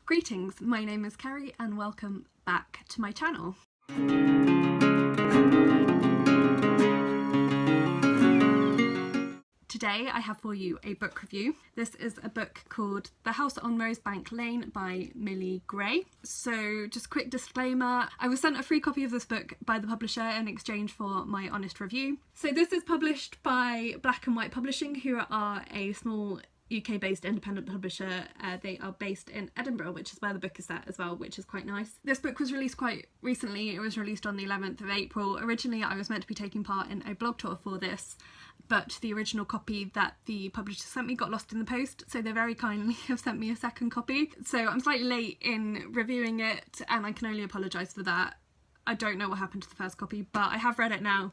Greetings, my name is Kerry and welcome back to my channel. Today I have for you a book review. This is a book called The House on Rosebank Lane by Millie Gray. So just a quick disclaimer, I was sent a free copy of this book by the publisher in exchange for my honest review. So this is published by Black and White Publishing, who are a small UK-based independent publisher. They are based in Edinburgh, which is where the book is set as well, which is quite nice. This book was released quite recently. It was released on the 11th of April. Originally I was meant to be taking part in a blog tour for this, but the original copy that the publisher sent me got lost in the post, so they very kindly have sent me a second copy. So I'm slightly late in reviewing it and I can only apologise for that. I don't know what happened to the first copy, but I have read it now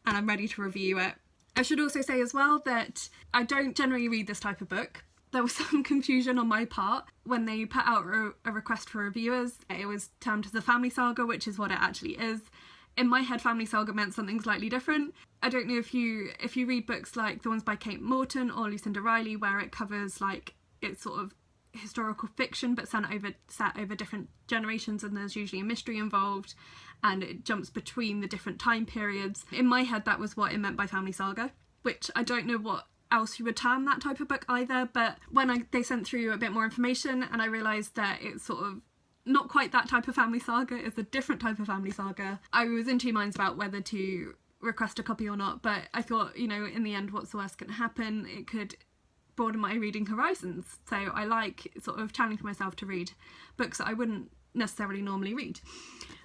and I'm ready to review it. I should also say as well that I don't generally read this type of book. There was some confusion on my part when they put out a request for reviewers. It was termed the family saga, which is what it actually is. In my head, family saga meant something slightly different. I don't know if you read books like the ones by Kate Morton or Lucinda Riley, where it covers like it's sort of historical fiction but set over different generations, and there's usually a mystery involved and it jumps between the different time periods. In my head that was what it meant by family saga, which I don't know what else you would term that type of book either, but when they sent through a bit more information and I realised that it's sort of not quite that type of family saga, it's a different type of family saga, I was in two minds about whether to request a copy or not. But I thought, you know, in the end, what's the worst can happen? It could broaden my reading horizons. So I like sort of challenging myself to read books that I wouldn't necessarily normally read.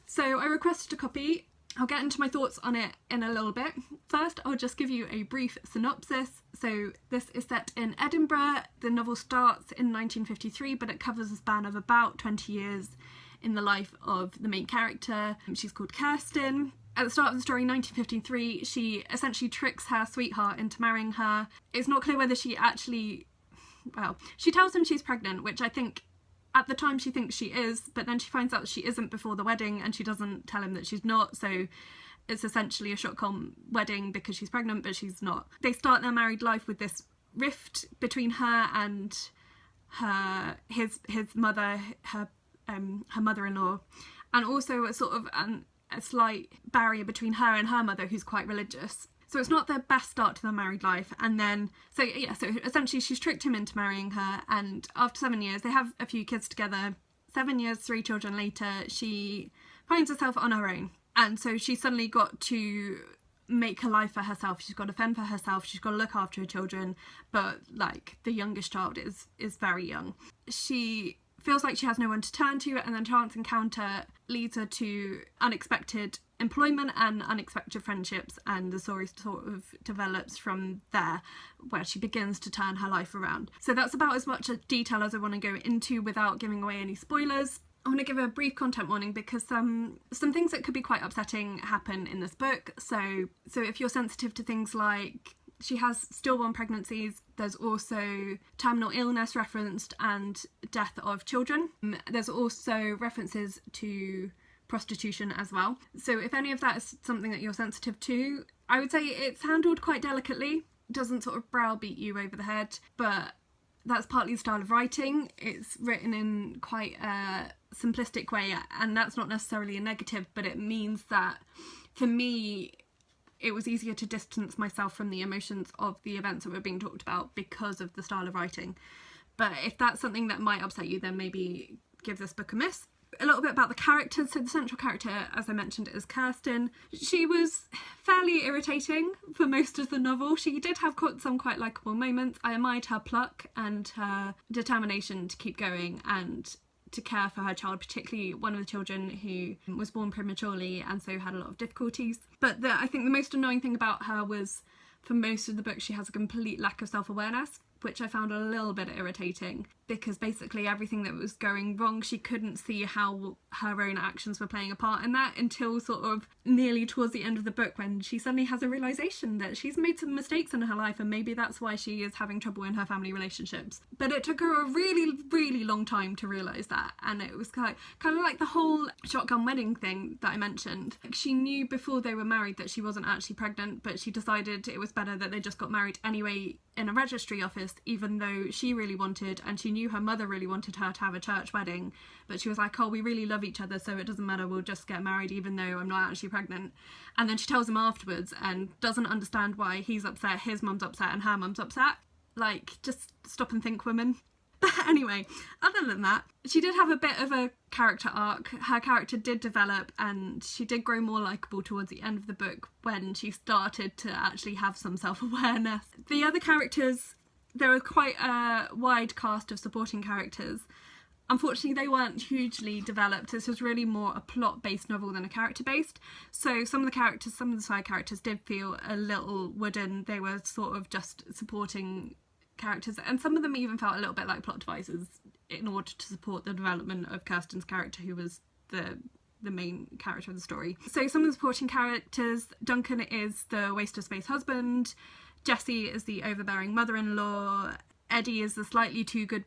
So I requested a copy. I'll get into my thoughts on it in a little bit. First, I'll just give you a brief synopsis. So this is set in Edinburgh. The novel starts in 1953, but it covers a span of about 20 years in the life of the main character. She's called Kirsten. At the start of the story, 1953, she essentially tricks her sweetheart into marrying her. It's not clear whether she actually, well, she tells him she's pregnant, which I think at the time she thinks she is, but then she finds out she isn't before the wedding and she doesn't tell him that she's not, so it's essentially a shotgun wedding because she's pregnant but she's not. They start their married life with this rift between her and his mother, her mother-in-law, and also a sort of a slight barrier between her and her mother, who's quite religious. So it's not their best start to their married life. And then, so essentially she's tricked him into marrying her, and after 7 years, they have a few kids together. 7 years, 3 children later, she finds herself on her own. And so she's suddenly got to make her life for herself. She's got to fend for herself. She's got to look after her children. But like the youngest child is very young. She feels like she has no one to turn to, and then chance encounter leads her to unexpected employment and unexpected friendships, and the story sort of develops from there, where she begins to turn her life around. So that's about as much detail as I want to go into without giving away any spoilers. I want to give a brief content warning because some things that could be quite upsetting happen in this book. So if you're sensitive to things like she has stillborn pregnancies, there's also terminal illness referenced and death of children. There's also references to prostitution as well. So if any of that is something that you're sensitive to, I would say it's handled quite delicately. It doesn't sort of browbeat you over the head, but that's partly the style of writing. It's written in quite a simplistic way, and that's not necessarily a negative, but it means that for me it was easier to distance myself from the emotions of the events that were being talked about because of the style of writing. But if that's something that might upset you, then maybe give this book a miss. A little bit about the characters. So the central character, as I mentioned, is Kirsten. She was fairly irritating for most of the novel. She did have some quite likeable moments. I admired her pluck and her determination to keep going and to care for her child, particularly one of the children who was born prematurely and so had a lot of difficulties. But I think the most annoying thing about her was, for most of the book, she has a complete lack of self-awareness, which I found a little bit irritating, because basically everything that was going wrong, she couldn't see how her own actions were playing a part in that until sort of nearly towards the end of the book, when she suddenly has a realisation that she's made some mistakes in her life and maybe that's why she is having trouble in her family relationships. But it took her a really, really long time to realise that, and it was kind of like the whole shotgun wedding thing that I mentioned. She knew before they were married that she wasn't actually pregnant, but she decided it was better that they just got married anyway in a registry office, even though she really wanted, and she knew knew her mother really wanted her to have a church wedding, but she was like, oh, we really love each other, so it doesn't matter, we'll just get married even though I'm not actually pregnant. And then she tells him afterwards and doesn't understand why he's upset, his mum's upset, and her mum's upset. Like, just stop and think, women. But anyway, other than that, she did have a bit of a character arc. Her character did develop and she did grow more likeable towards the end of the book when she started to actually have some self-awareness. The other characters, there was quite a wide cast of supporting characters. Unfortunately, they weren't hugely developed. This was really more a plot-based novel than a character-based. So some of the side characters did feel a little wooden. They were sort of just supporting characters, and some of them even felt a little bit like plot devices in order to support the development of Kirsten's character, who was the main character of the story. So some of the supporting characters: Duncan is the waste of space husband, Jessie is the overbearing mother-in-law, Eddie is the slightly too good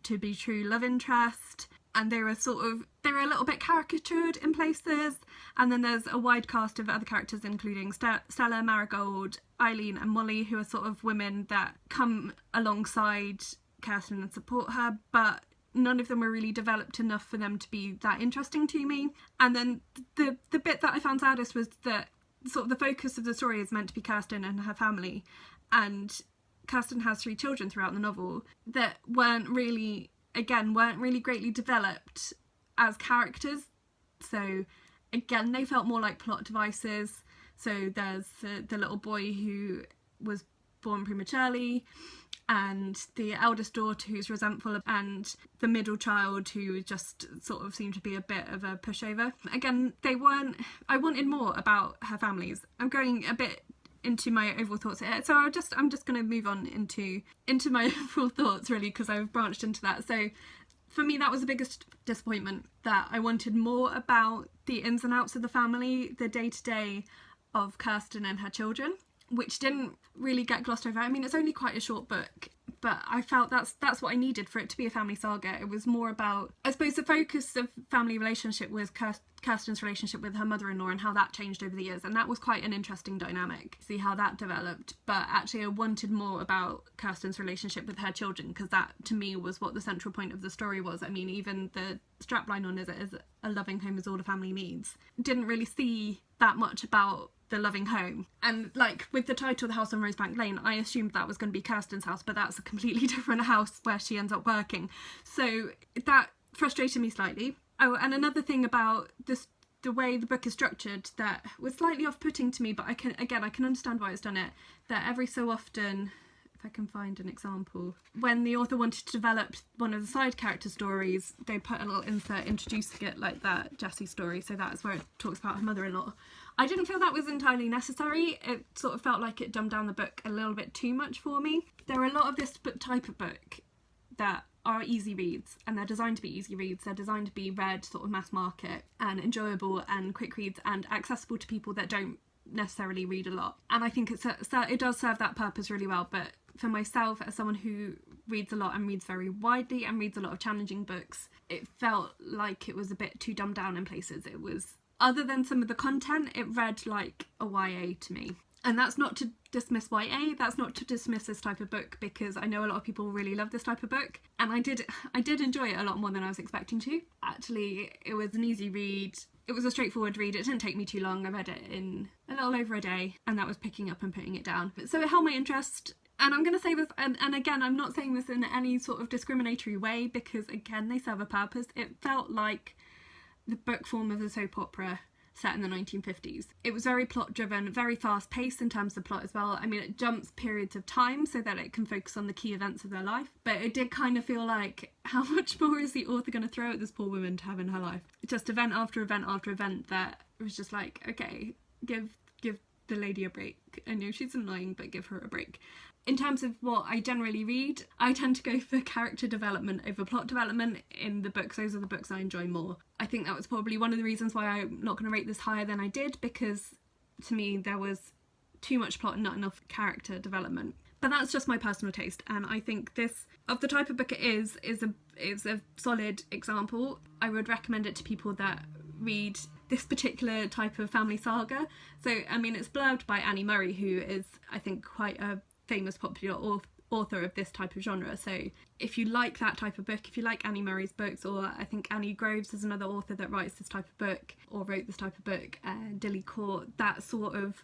to be true love interest, and they were a little bit caricatured in places. And then there's a wide cast of other characters, including Stella, Marigold, Eileen and Molly, who are sort of women that come alongside Kirsten and support her, but none of them were really developed enough for them to be that interesting to me. And then the bit that I found saddest was that sort of the focus of the story is meant to be Kirsten and her family, and Kirsten has 3 children throughout the novel that weren't really greatly developed as characters. So again, they felt more like plot devices. So there's the little boy who was born prematurely, and the eldest daughter who's resentful, and the middle child who just sort of seemed to be a bit of a pushover. Again, I wanted more about her families. I'm going a bit into my overall thoughts here, so I'm just going to move on into my overall thoughts, really, because I've branched into that. So for me, that was the biggest disappointment, that I wanted more about the ins and outs of the family, the day-to-day of Kirsten and her children, which didn't really get glossed over. I mean, it's only quite a short book, but I felt that's what I needed for it to be a family saga. It was more about, I suppose, the focus of family relationship was Kirsten's relationship with her mother-in-law and how that changed over the years, and that was quite an interesting dynamic, see how that developed. But actually I wanted more about Kirsten's relationship with her children, because that to me was what the central point of the story was. I mean, even the strapline on it is a loving home is all the family needs. Didn't really see that much about the loving home, and like with the title The House on Rosebank Lane, I assumed that was going to be Kirsten's house, but that's a completely different house where she ends up working, so that frustrated me slightly. Oh, and another thing about this, the way the book is structured, that was slightly off-putting to me, but I can understand why it's done it, that every so often, if I can find an example, when the author wanted to develop one of the side character stories, they put a little insert introducing it, like that Jessie story, so that's where it talks about her mother-in-law. I didn't feel that was entirely necessary. It sort of felt like it dumbed down the book a little bit too much for me. There are a lot of this type of book that are easy reads, and they're designed to be easy reads. They're designed to be read sort of mass market and enjoyable and quick reads and accessible to people that don't necessarily read a lot. And I think it does serve that purpose really well. But for myself, as someone who reads a lot and reads very widely and reads a lot of challenging books, it felt like it was a bit too dumbed down in places. It was, other than some of the content, it read like a YA to me. And that's not to dismiss YA, that's not to dismiss this type of book, because I know a lot of people really love this type of book, and I did enjoy it a lot more than I was expecting to. Actually, it was an easy read. It was a straightforward read. It didn't take me too long. I read it in a little over a day, and that was picking up and putting it down. So it held my interest. And I'm going to say this, and again, I'm not saying this in any sort of discriminatory way, because again, they serve a purpose. It felt like the book form of a soap opera set in the 1950s. It was very plot driven, very fast paced in terms of plot as well. I mean, it jumps periods of time so that it can focus on the key events of their life, but it did kind of feel like, how much more is the author going to throw at this poor woman to have in her life? Just event after event after event, that it was just like, okay, give the lady a break. I know she's annoying, but give her a break. In terms of what I generally read, I tend to go for character development over plot development in the books. Those are the books I enjoy more. I think that was probably one of the reasons why I'm not going to rate this higher than I did, because to me there was too much plot and not enough character development. But that's just my personal taste, and I think this, of the type of book it is a solid example. I would recommend it to people that read this particular type of family saga. So, I mean, it's blurbed by Annie Murray, who is, I think, quite a famous popular author of this type of genre. So if you like that type of book, if you like Annie Murray's books, or I think Annie Groves is another author that writes this type of book or wrote this type of book, Dilly Court, that sort of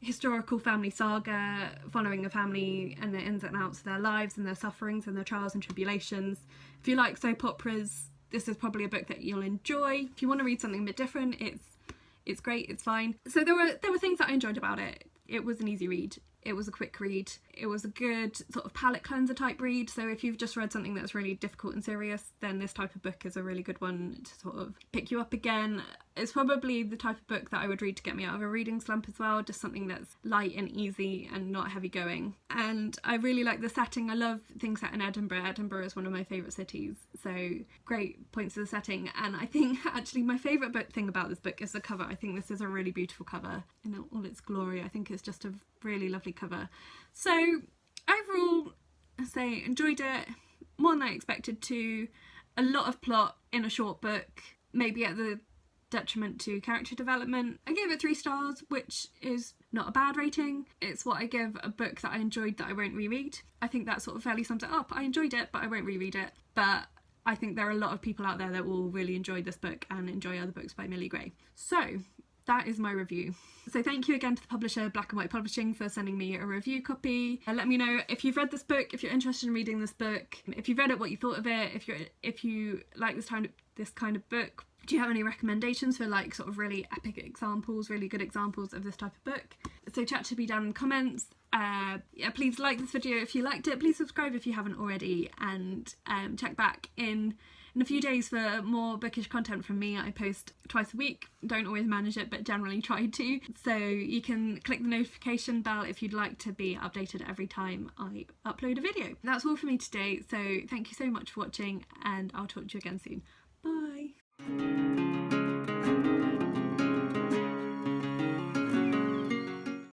historical family saga following a family and the ins and outs of their lives and their sufferings and their trials and tribulations. If you like soap operas, this is probably a book that you'll enjoy. If you want to read something a bit different, it's great, it's fine. So there were things that I enjoyed about it. It was an easy read. It was a quick read. It was a good sort of palate cleanser type read. So if you've just read something that's really difficult and serious, then this type of book is a really good one to sort of pick you up again. It's probably the type of book that I would read to get me out of a reading slump as well, just something that's light and easy and not heavy going. And I really like the setting. I love things set in Edinburgh. Edinburgh is one of my favourite cities, so great points of the setting. And I think actually my favourite thing about this book is the cover. I think this is a really beautiful cover in all its glory. I think it's just a really lovely cover. So overall, I say enjoyed it more than I expected to. A lot of plot in a short book, maybe at the detriment to character development. I gave it 3 stars, which is not a bad rating. It's what I give a book that I enjoyed that I won't reread. I think that sort of fairly sums it up. I enjoyed it, but I won't reread it. But I think there are a lot of people out there that will really enjoy this book and enjoy other books by Millie Gray. So that is my review. So thank you again to the publisher Black and White Publishing for sending me a review copy. Let me know if you've read this book, if you're interested in reading this book, if you've read it, what you thought of it, if you like this kind of book. Do you have any recommendations for like sort of really epic examples, really good examples of this type of book? So chat to me down in the comments. Yeah, please like this video if you liked it. Please subscribe if you haven't already, and check back in a few days for more bookish content from me. I post twice a week. Don't always manage it, but generally try to. So you can click the notification bell if you'd like to be updated every time I upload a video. That's all for me today. So thank you so much for watching, and I'll talk to you again soon.